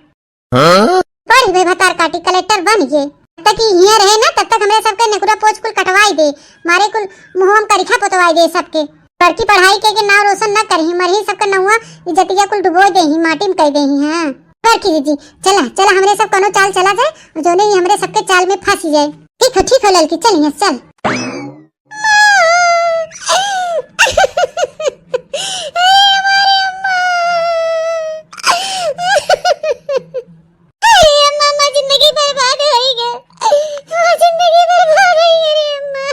Speaker 1: बड़ी बे भतार काटी कलेक्टर बन गए तक हिया रहे ना तब तक हमरे सबके नेकुरा पोछ कुल कटवाई दे मारे कुल मुंह में करिखा पोतवाई दे सबके बड़की पढ़ाई के नाम रोशन न करही, मरही सबका नहुआ इज्जतिया कुल डुबो देही, माटी में कर देही। हां बड़की दीदी चला चला हमरे सब कोनो चाल चला जाए जो नहीं हमरे सबके चाल में फंसी जाए। ठीक हो लड़की चलिए चल। जिंदगी बर्बाद हो गई, जिंदगी बर्बाद हो गई रे अम्मा।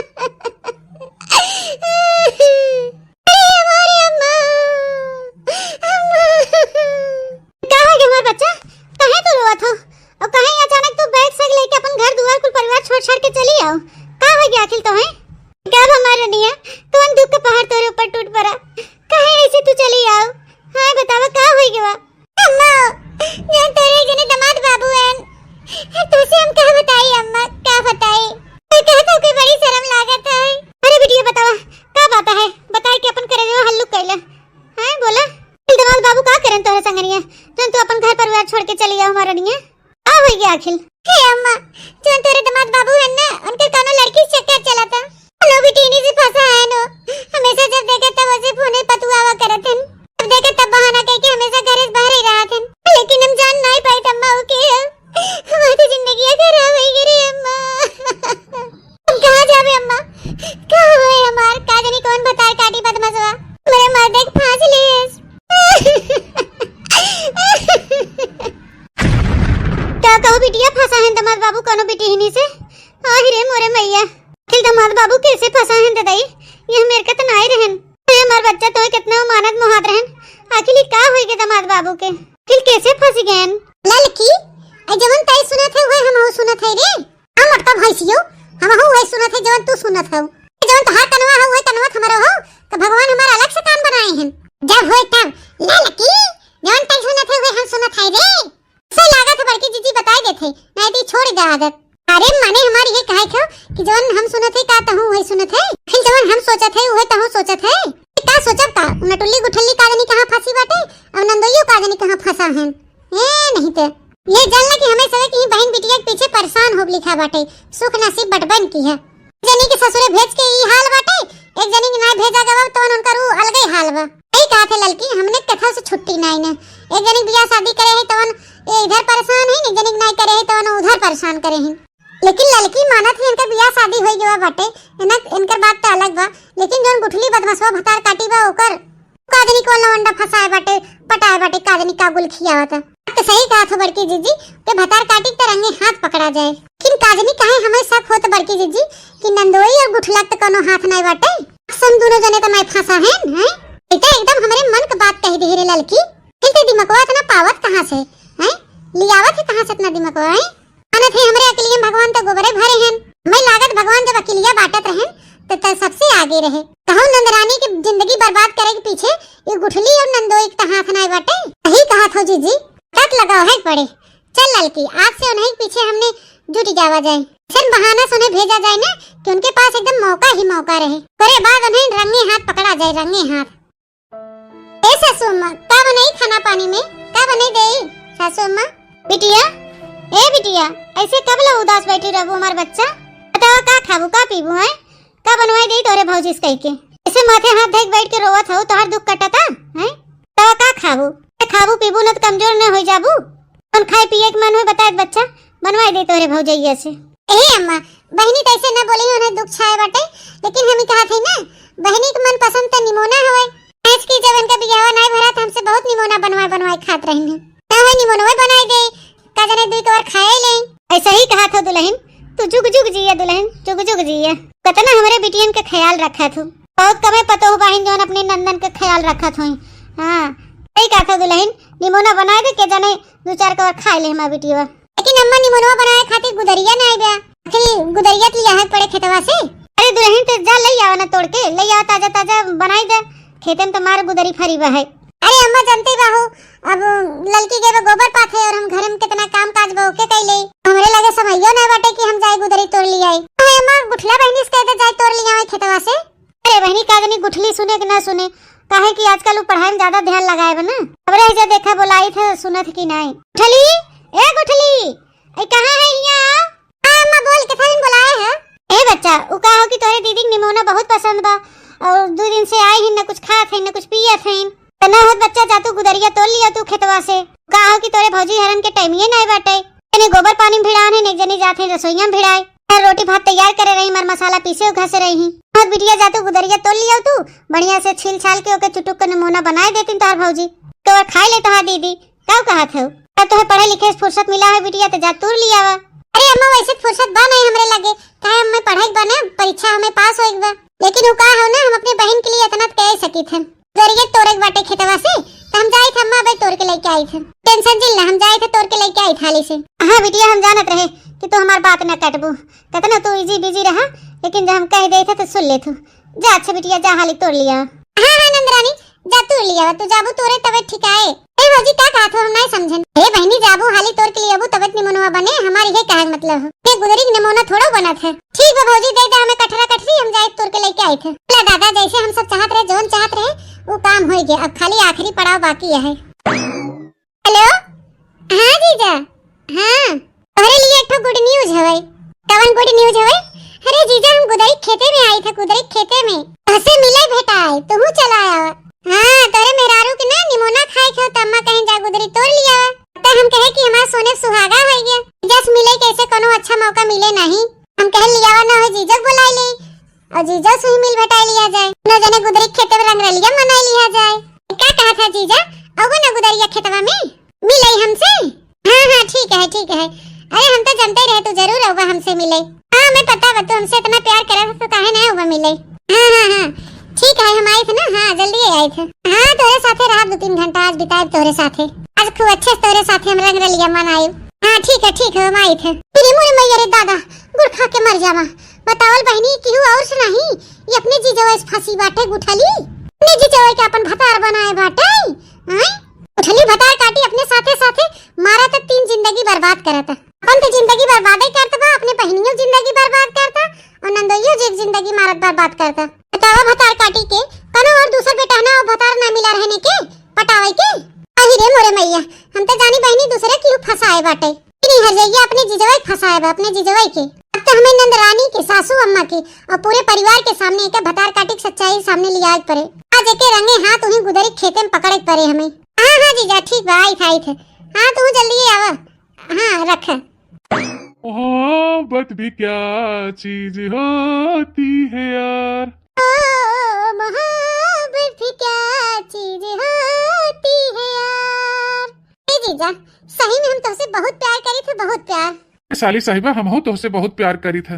Speaker 1: बच्चा कहे तो रोवत हो और कहे अचानक तू बैग सग लेके अपन घर दुआर कुल परिवार छोड़ के चली आओ। का हो गया आखिर तो है कब हमारे निया कौन दुख का पहाड़ तोरे ऊपर टूट पड़ा, कहे ऐसे तू चली आओ। हां बतावा का हो गया अम्मा? जान तेरे जने दामाद बाबू हैं तुझसे हम क्या बताई अम्मा, क्या बताई? तू कहता कोई बड़ी शर्म लागत है। अरे बिटिया बतावा का बात है, बताए कि अपन करे जो हल्लू कैला। हां बोला दामाद बाबू का करन तोरे संगनिया जन तू अपन घर परिवार छोड़ के चली आओ हमारा निया। आ हो गया आखिर हे अम्मा जन तेरे दामाद बाबू है ना उनके कोनो लड़की से चक्कर चला था, लो भी टीनी से फंसा है नो। हमेशा जब देखे तब उसे फोन पतुआवा करत हन, अब देखे तब बहाना कह के हमेशा घर से बाहर ही रहत हन, लेकिन हम जान नहीं पाए अम्मा ओके हमारी तो जिंदगी खराब हो गई रे अम्मा। हम कहां जावे अम्मा, का होए हमार का जानी कौन बताए काटी बदमाशवा मेरे मर्द एक फांस ले। क्या कहो बिटिया फंसा है दामाद बाबू कोनो बेटी हिनी से? आहि रे मोरे मैया आखिर दामाद बाबू कैसे फंसा है ददाई, ये मेरे का तो नहीं रहन। ये हमार बच्चा तो कितना मानत मुहात रहन, आखिर का होई के दामाद बाबू के फिर कैसे फंस गएन? ललकी ए जवन तई सुनत है वह हम सुनत है रे। हम मतलब भैसियो हम हो वह सुनत है जवन तू सुनत है, जवन तोहार कनवा हो वह कनवा हमारा हो तो भगवान हमारा अलग से कान बनाए हैं। जब होए तब ललकी जवन तई सुनत है वह हम सुनत है रे। से लागत है बड़की जीजी बताए देथे नहीं तो छोड़ दे आदत। अरे माने हमारी ये कहे क्यों कि जवन हम सुनत है का तहु वही सुनत है, फिर जवन हम सोचत है वह तहु सोचत है। का सोचब का नटुल्ली गुठल्ली का जानी कहां फंसी बाटे और नंदोइयो का जानी कहां फंसा है। ए नहीं तो ये जानना कि हमें सब की बहन बिटिया के पीछे परेशान हो लिखा बाटे, सुख नसीब बटबन की है। जनी के ससुरे भेज के ई हाल बाटे, एक जनी के ना भेजा गवा तो उनका रू अलग ही हाल बा। यही कहा थे लड़की हमने कथा से छुट्टी नहीं ना, एक जनी बियाह शादी करे है तवन इधर परेशान है, एक जनी नहीं करे है तवन उधर परेशान करे है। लेकिन लड़की मानत है इनका बियाह शादी होई गवा बाटे ना, इनकर बात तो अलग बा, लेकिन जोन गुठली बदमाशवा भतार काटी बा ओकर काजनी को लवंडा फसाए बाटे पटाए बाटे काजनी का गुल खियावता। तो सही कहा था बड़की जीजी के भतार काटी के रंगे हाथ पकड़ा जाए, लेकिन काजनी काहे हमें शक होत बड़की जीजी कि नंदोई और गुठला तो कोनो हाथ नहीं बाटे, सम दोनों जने तो मैं फंसा है हैं। इतना एकदम हमारे मन की बात कह दी रे लड़की, इनके दिमागवा इतना पावत कहां से हैं, लियावत है कहां से इतना दिमागवा है? अनथ है हमरे अकेलिए भगवान तो गोबरे भरे हैं, मैं लागत भगवान जब अकेलिया बाटत रहन तो सबसे आगे रहे। कहूं नंदरानी की जिंदगी बर्बाद करे के पीछे ये गुठली और नंदोई का हाथ नहीं बाटे। सही कहा था जीजी तक लगाओ है पड़े। चल लड़की आज से उन्हें पीछे हमने जुट जावा जाए, सिर्फ बहाना सुने भेजा जाए ना कि उनके पास एकदम मौका ही मौका रहे, करे बाद उन्हें रंगे हाथ पकड़ा जाए रंगे हाथ। ए सासू अम्मा का बनाई खाना पानी में, का बनाई दे सासू अम्मा? बिटिया ए बिटिया ऐसे कब ला उदास बैठी रहबो हमार बच्चा, बताओ का खाबू का पीबू है, का बनवाई दे तोरे भौजी से कह के ऐसे माथे हाथ धक बैठ के रोवत हो तोहर दुख कटता है? तो का खाबू खाबू पीबू न तो कमजोर न हो जाबू, कौन खाए पिए के मन हो बताए बच्चा बनवाई दे तोरे भौजैया से। ए अम्मा बहनी तो ऐसे न बोली उन्हें दुख छाए बाटे, लेकिन हम ही कहा थे ना बहनी के मन पसंद तो निमोना होए, आज की जब इनका बियाह नहीं भरा था हमसे बहुत निमोना बनवाए खात रही है, ना है निमोना बनाई दे का जने दुई कवर खाए ले। ऐसा ही कहा था दुल्हन तू जुग जुग जिया दुल्हन जुग जुग जिया, कतना हमारे बिटियन का ख्याल रखा तू, बहुत कमे पतो हो बहन जोन अपने नंदन का ख्याल रखा था। हां सही कहा था दुल्हन निमोना बनाए दे के जने दो चार कवर खाए ले हमार बिटिया। लेकिन अम्मा निमोना बनाए खातिर गुदरिया ना आइबा, आखिर गुदरिया लिया है पड़े खेतवा से। अरे दुल्हन तो जा ले आओ ना तोड़ के ले आओ ताजा ताजा बनाई दे, खेतन तो मार गुदरी फरी बा है। अरे अम्मा जानते बाहू अब लड़की के गोबर पाथे और हम घर में कितना काम काज बा ओके कैले, हमरे लगे समझियो ना बाटे कि हम जाए गुदरी तोड़ ली आई। अरे अम्मा गुठला बहनी से कहते जाए तोड़ ली आवे खेतवा से। अरे बहनी काजनी गुठली सुने कि ना सुने, काहे कि आजकल वो पढ़ाई में ज्यादा ध्यान लगाए बना, खबरे जे देखा बोलाई थे सुनत कि नहीं। गुठली ए गुठली ए कहां है यहां? हां अम्मा बोल के थाने बुलाए है। ए बच्चा उ का हो कि तोरे दीदी के निमोना बहुत पसंद बा और 2 दिन से आई ही न कुछ खात है न कुछ पियत है। तना होत बच्चा जा तू गुदरिया तोड़ लिया तू खेतवा से। का हो कि तोरे भौजी हरन के टाइम ये नहीं बाटे। तने गोबर पानी में भिड़ान है, एक जनी जाथे रसोईया में भिड़ाए, रोटी भात तैयार करे रही, मर मसाला पीसे घसे रही। और बिटिया जा तू गुदरिया तोड़ लिया तू, बढ़िया से छिल छाल के ओके चुटुक के नमूना बनाए देती तोहर भौजी, तो और खाई ले तोहर दीदी। का कहा थे तब तोहे पढ़े लिखे से फुर्सत मिला है बिटिया तो जा तोड़ लिया वा। अरे अम्मा वैसे फुर्सत बा नहीं हमरे लगे, काहे हमें पढ़ाई बना परीक्षा हमें पास होइक बा, लेकिन वो का हो ना हम अपने बहन के लिए इतना कह सकी थे। गुदरिया तोड़े बाटे खेतवा से तो हम जाए थे अम्मा भाई तोड़ के लेके आई थे। टेंशन जिल ना, हम जाए थे तोड़ के लेके आई थाली से। हाँ बिटिया हम जानत रहे कि तू हमार बात न कटबू, कहते ना तू इजी बिजी रहा, लेकिन जब हम कह दे थे तो सुन ले तू। जा अच्छा बिटिया जा हाली तोड़ लिया। हाँ हाँ नंदरानी जा तोड़ लिया, तू जाबू तोरे तबीयत ठीक आए। ए भौजी का कहा था हम नहीं समझन। ए बहनी जाबू हाली तोड़ के लिए तबीयत निमनवा बने, हमारी ये कहा मतलब ये गुदरी नमूना थोड़ा बना था। ठीक है भौजी दे दे हमें कठरा कठरी, हम जाए तोड़ के लेके आए थे। दादा जैसे हम सब चाहत रहे, जोन चाहत रहे वो काम हो गया, अब खाली आखिरी पड़ाव बाकी है। हेलो हाँ जीजा, हाँ तोहरे लिए एक गुड न्यूज है। कवन गुड न्यूज है? अरे जीजा हम गुदरी खेते में आई थे, गुदरी खेते में हसे मिले भेटा है, तू चला आया। हाँ तोरे मेहरारू के ना निमोना खाए थे तो अम्मा कहीं जा गुदरी तोड़ लिया। तो हम कहे कि हमारा सोने सुहागा हो गया, जस मिले कैसे कोनो अच्छा मौका मिले नहीं, हम कह लिया ना हो जीजा बुला ले और जीजा से ही मिल भेटा लिया जाए, न जाने गुदरी खेते में रंग रलिया मना लिया जाए। क्या कहा था जीजा? अब ना गुदरिया खेतवा में मिले हमसे? हाँ हाँ ठीक है। अरे हम तो जानते रहे तू जरूर होगा हमसे मिले। हाँ मैं पता बा तू हमसे इतना प्यार करा था तो काहे ना होगा मिले। हाँ ठीक है हम आए थे ना, हाँ जल्दी आए थे। हाँ तोरे साथे रहा 2-3 घंटा आज बिताए तोरे साथे, आज खूब अच्छे से तोरे साथे हम रंग रलिया मनाए। हाँ ठीक है हम आए थे। तेरी मुरे मैया रे दादा गुड़ खा के मर जावा। बतावल बहनी कि और से नहीं ये अपने जीजवा इस फांसी बाटे गुठली, अपने जीजवा के अपन भतार बनाए बाटे। हैं गुठली भतार काटी अपने साथे साथे मारा तो 3 जिंदगी बर्बाद करता। अपन तो जिंदगी बर्बाद ही करता बा, अपने बहनियों जिंदगी बर्बाद करता और नंदोइयों जी जिंदगी मारत बर्बाद करता। बतावा भतार काटी के कनो और दूसर बेटा ना भतार ना मिला रहने के पटावे के। अहि रे मोरे मैया हम तो जानी बहनी दूसरे की फसाए बाटे, नहीं हर जगह अपने जीजवा फसाए बा, अपने जीजवा के। अब तो हमें नंदरानी के सासू अम्मा के और पूरे परिवार के सामने एक भतार काटी सच्चाई सामने लिया पड़े। आज एक रंगे हाथ उन्हें गुदरी खेते में पकड़े पड़े हमें। हाँ जीजा ठीक बा आई थे। हाँ तू जल्दी आवा। हाँ रख।
Speaker 2: मोहब्बत भी क्या चीज होती है यार,
Speaker 1: ओ मोहब्बत भी क्या चीज होती है यार। जीजा सही में हम तुमसे बहुत प्यार करी थे, बहुत प्यार।
Speaker 2: साली साहिबा हम हो तुझसे बहुत प्यार करी था।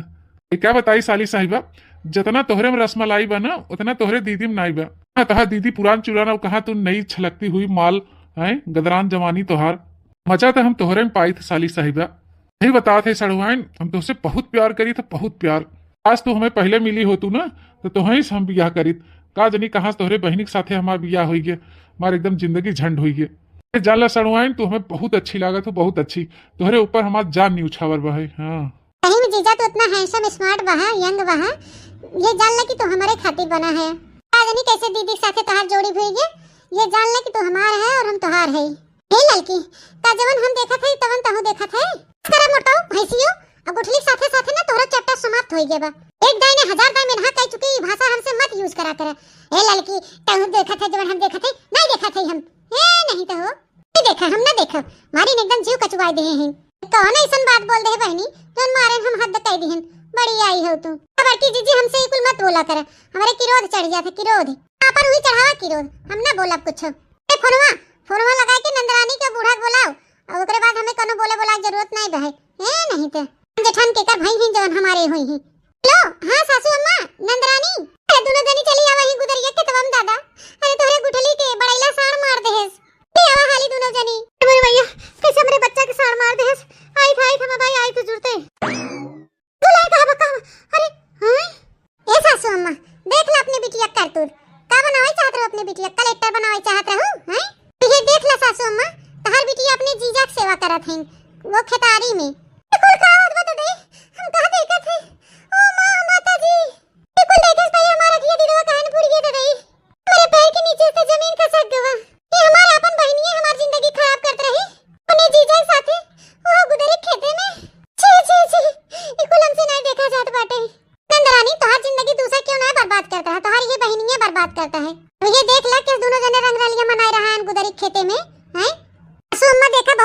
Speaker 2: ये क्या बताई साली साहिबा, जितना तोहरे में रसमलाई बा ना उतना तोहरे दीदी में नहीं बा। कहा दीदी पुरान चुराना, कहा तू नई छलकती हुई माल है, गदरान जवानी तोहार। मजा तो हम तोहरे में पाई थे साली साहिबा। यही बता थे सड़वाइन हम तुझसे बहुत प्यार करी था, बहुत प्यार। आज तू हमें पहले मिली हो तू ना तो तुही से हम बियाह करी। का जनी कहा तोहरे बहनी के साथे हमारा बियाह हुई गया, हमारे एकदम जिंदगी झंड हुई गई। जानला सड़वाइन तू हमें बहुत अच्छी लगा, तू बहुत अच्छी, तोहरे ऊपर हमारा जान नहीं उछावर बा है। हाँ
Speaker 1: सही में जीजा तो इतना हैंडसम स्मार्ट बहा यंग बहा, ये जान ले कि तू हमारे खातिर बना है। जानी कैसे दीदी के साथे तोहार जोड़ी हुई है, ये जान ले कि तू हमार है और हम तोहार है। हे लड़की ता जवन हम देखा थे तवन तहु देखा थे। तेरा मोटाऊ भैंसियो अब गुठली साथे साथे ना तोहरा चैप्टर समाप्त होई गया बा। एक दाई ने 1000 दाई में नहा कह चुकी भाषा हमसे मत यूज करा कर। हे लड़की तहु देखा थे जवन हम देखा थे नहीं देखा थे हम। हे नहीं तो नहीं देखा हम ना देखा, मारी ने एकदम जीव कचवाई दे हैं। कौन ऐसन बात बोल दे बहनी जोन मारे हम हद कह दी हैं। बड़ी आई हो तू बड़की जीजी हमसे कुल मत बोला कर, हमारे किरोध चढ़ गया था किरोध। अपन हुई चढ़ावा किरोध, हम ना बोला कुछ। ए फोनवा लगा के नंदरानी का बूढ़ा बुलाओ और ओकरे बाद हमें कोनो बोला जरूरत नहीं बहे। ए नहीं तो जेठान के का भाई हैं जवन हमारे होई हैं। लो हां सासू अम्मा नंदरानी अरे दोनों जनी चली आवा ही गुदरिया के तवम दादा। अरे तोहरे गुठली के बड़ैला साड़ मार देहेस। ए आवा हाली दोनों जनी। मेरे भैया कैसे हमरे बच्चा के साड़ मार देहेस। आई था हम भाई आई तो जुड़ते बुलाए कहां बका। अरे हां ए सासू अम्मा देख ले अपनी बिटिया करतूत का बनावे चाहत रहो, अपनी बिटिया कलेक्टर बनावे चाहत रहो हैं। ये देख ले सासू अम्मा तहार बिटिया अपने जीजा की सेवा करत हैं वो खेतारी में। कुल का होत बता दे हम कहां देखत है। ओ मां माता जी कुल देखस भाई हमारा दिया दिलवा कहन पूरी के दे मेरे पैर के नीचे से जमीन खसक गवा। ये हमारे अपन बहनी है हमारी जिंदगी खराब करत रही अपने जीजा के साथे वो गुदरी खेते में। छी ये कुल हमसे नहीं देखा जात बाटे। नंदरानी तोहार जिंदगी दूसरा क्यों ना बर्बाद करता है, तोहार ये बहनी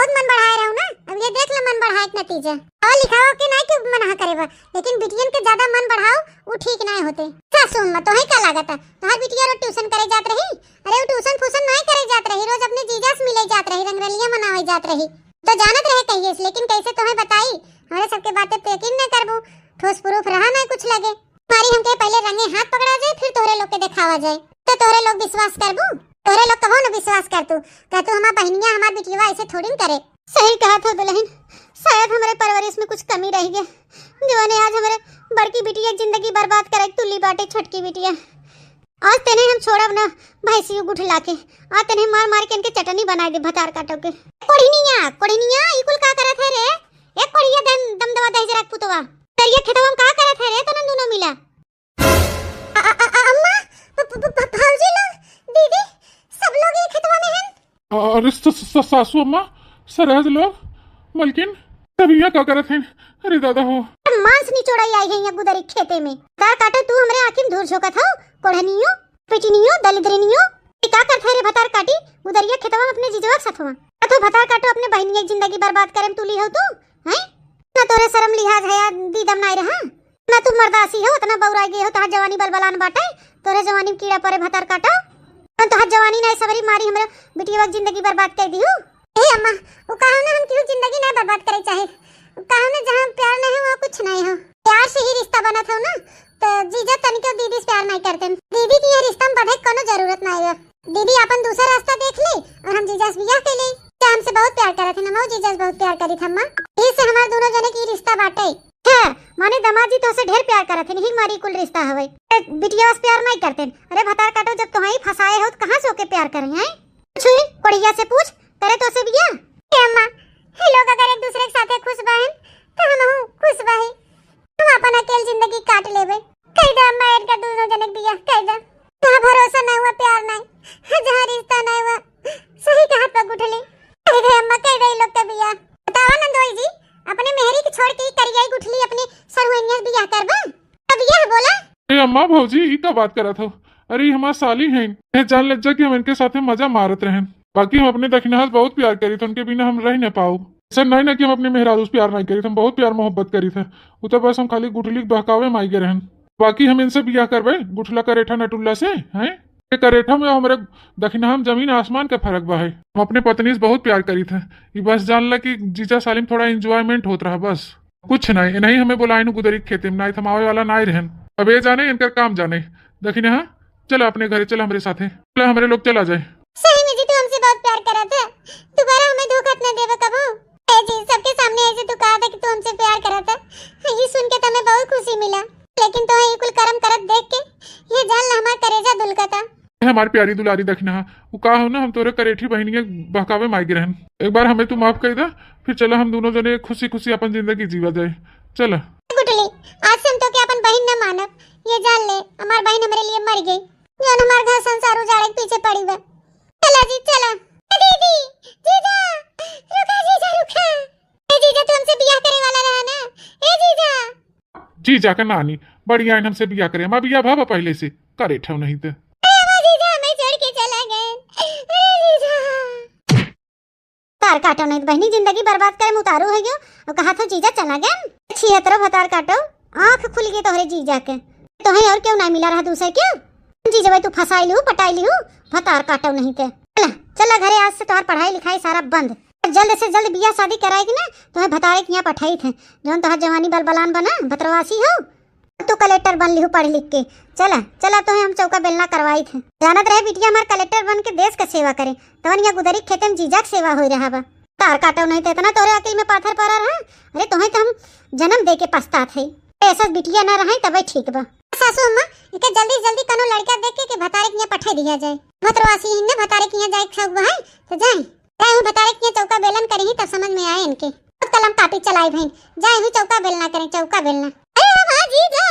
Speaker 1: बहुत मन बढ़ाए रहू ना, अब ये देख ले मन बढ़ाए के नतीजा। और लिखाओ के नहीं क्यों मना करेबा, लेकिन बिटियन के ज्यादा मन बढ़ाओ वो ठीक नहीं होते। सासू अम्मा तो ही का लागत है तोहर बिटिया रो ट्यूशन करे जात रही। अरे वो ट्यूशन फूसन नहीं करे जात रही, रोज अपने जीजा से मिले जात रही, रंगरलिया मनावे जात रही। तो जानत रहे कहिए, लेकिन कैसे तुम्हें बताई, हमारे सबके बातें तो यकीन न करबू, ठोस प्रूफ रहा ना कुछ लगे। हमारी हमके पहले रंगे हाथ पकड़ा जाए फिर तोहरे लोग के दिखावा जाए, तो तोहरे लोग विश्वास करबू। तोहरे लोग कहो न विश्वास कर तू हमार बहनिया हमार बिटिया ऐसे थोड़ी न करे। सही कहा था दुल्हन, शायद हमारे परवरिश में कुछ कमी रह गई, जवाने आज हमारे बड़की बिटिया जिंदगी बर्बाद करे तुल्ली बाटे छोटकी बिटिया। आज तेने हम छोड़ब ना भैंसियों गुठला के, आज तेने मार मार के इनके चटनी बना दे भतार काटो के। कोढ़िनिया ई कुल का करत है रे? एक कोढ़िया दम दवा दे जरा पुतवा तरिया खेतवा में का करत है रे? तने दोनों मिला अम्मा भौजी लोग दीदी सब लोग ये खेतवा में हैं।
Speaker 2: अरे सासू अम्मा सरहज लोग मलकिन तब यहाँ क्या करत हैं? अरे दादा हो
Speaker 1: मांस निचोड़ाई आई है यहाँ गुदरी खेते में। का काटे तू हमरे आँखी में धूल झोंकत हो? कोढ़नियो पिटनियो दलिद्रनियो का करत है रे भतार काटी गुदरिया खेतवा में अपने जीजवा के साथवा। तो भतार काटो अपने बहनिया की जिंदगी बर्बाद करे तुली हो तू हैं? ना तोरे शर्म लिहाज है या दीदम नहीं रहा, ना तू मर्दासी हो, इतना बौराई गई हो, तोहार जवानी बलबलान बाटे, तोरे जवानी में कीड़ा पड़े भतार काटो। तोहार जवानी नहीं सबरी मारी हमरा बिटिया की जिंदगी बर्बाद कर दी हो। ए अम्मा वो कहो ना हम क्यों जिंदगी नहीं बर्बाद करे चाहे, कहो ना जहाँ प्यार नहीं है वहाँ कुछ नहीं हो। प्यार से ही रिश्ता बना था ना, तो जीजा तनिको दीदी से प्यार नहीं करते, दीदी की ये रिश्ता में बढ़े कोनो जरूरत नहीं है। दीदी अपन दूसरा रास्ता देख ली और हम जीजा से बियाह कर ली। हमसे बहुत प्यार करे थे ना, जीजा से बहुत प्यार करी थी अम्मा, इससे हमारे दोनों जने की रिश्ता बाटे है। माने दमाजी तो से ढेर प्यार करत नहीं, मारी कुल रिश्ता हवे। बिटिया से प्यार नहीं करते। अरे भतार काटो जब तुम्हारी फसाए हो तो कहां से होके प्यार करें हैं? छुई कोड़िया से पूछ करे तो से बिया। ए अम्मा हे लोग अगर एक दूसरे के साथे खुश बहन तो हम खुश बहे, हम अपन अकेले जिंदगी काट लेबे। कह दे अम्मा इनका दोनों जने बिया कह दे, जहां भरोसा नहीं हुआ प्यार नहीं, जहां रिश्ता नहीं हुआ सही का हाथ पर उठले। कह दे अम्मा कह दे लोग का बिया। बतावा नंदोई जी अपने मेहरी की छोड़ के करियाई गुठली अपने सरवनिया बियाह करबा अब यह बोला।
Speaker 2: ए अम्मा भौजी ई का बात करत हो? अरे हमार साली हैं, ये जान लज्जा कि हम इनके साथे मजा मारत रहन, बाकी हम अपने दक्षिणास बहुत प्यार करी थे, उनके बिना हम रह न पाऊ। ऐसा नहीं ना कि हम अपने मेहरारू से प्यार नहीं करी थे, हम बहुत प्यार मोहब्बत करी थे, वो तो बस हम खाली गुठली बहकावे माई के रहन। बाकी हम इनसे बियाह करबे गुठला करेठा नटुल्ला से हैं? करेठा में हमारे दक्षिणा में जमीन आसमान का फर्क बा है। हम अपने पत्नी से बहुत प्यार करी थे, ये बस जान ला कि जीजा सालिम थोड़ा एंजॉयमेंट होत रहा, बस कुछ नहीं। नहीं हमें बुलाए न गुदरी खेते में, नहीं थमावे वाला नहीं रहन। अब ये जाने इनका काम जाने। दक्षिणा चल अपने घरे, चल हमारे साथे, चल हमारे लोग चला जाए।
Speaker 1: सही में जी तू हमसे बहुत प्यार करा था, दोबारा हमें धोखा न देवे कबो। ए जी सबके सामने ऐसे तू कहा था कि तू हमसे प्यार करा था, ये सुन के तुम्हें बहुत खुशी मिला, लेकिन तो ये कुल कर्म करत देख के ये जान ला हमारा करेजा दुलका था।
Speaker 2: हमारी प्यारी दुलारी दक्षिणा वो कहा हो ना हम तोरे करेठी बहनिया बहकावे माई रहन, एक बार हमें तू माफ कर दा, फिर चला हम दोनों जने खुशी खुशी अपन जिंदगी जीवा जाए। चल
Speaker 1: गुटली आज से हम तो क्या अपन बहन न मानब, ये जान ले हमारी बहन हमारे लिए मर गई, जो हमारे घर संसार उजाड़े के पीछे पड़ी हुई। चला जी चला। दीदी जीजा रुका, जीजा रुका। ए जीजा तू हमसे बियाह करे वाला रहा ना? ए जीजा
Speaker 2: जीजा का नानी बढ़िया हमसे बियाह करे, हम बियाह भावा पहले से करेठा नहीं थे।
Speaker 1: तार काटो नहीं बहनी जिंदगी बर्बाद करे उतारू है गयो और कहा था जीजा चला गया छिहत्तरो भतार काटो आंख खुल गई तोहरे जीजा के, तो है और क्यों नहीं मिला रहा दूसरे क्यों? जीजा भाई तू फसाई लिहू पटाई लिहू भतार काटो नहीं थे। चला चला घरे, आज से तोहर पढ़ाई लिखाई सारा बंद, जल्द से जल्द बियाह शादी कराएगी ना तो भतारे के यहाँ पठाई थे, जो तोहर जवानी बलबलान बना भतरवासी हो, तू कलेक्टर बन लिहू पढ़ लिख के। चला चला तो हम चौका बेलना करवाई थे, जानत रहे बिटिया हमारे कलेक्टर बन के देश का सेवा करे, तवन या गुदरी खेते में जीजा के सेवा हो रहा बा। तार काटो नहीं थे इतना तोरे अकिल में पाथर पड़ा रहा। अरे तुम्हें तो हम जन्म दे के पछतात है, ऐसा बिटिया ना रहे तब ठीक बा। सासू अम्मा इके जल्दी जल्दी कनो लड़का देख के भतारे के यहाँ पठा दिया जाए, भतरवासी ने भतारे के यहाँ जाए सब है तो जाए जाए भतारे के यहाँ चौका बेलन करे ही तब समझ में आए इनके, कलम कापी चलाई बहन जाए चौका बेलना करें चौका बेलना। अरे जीजा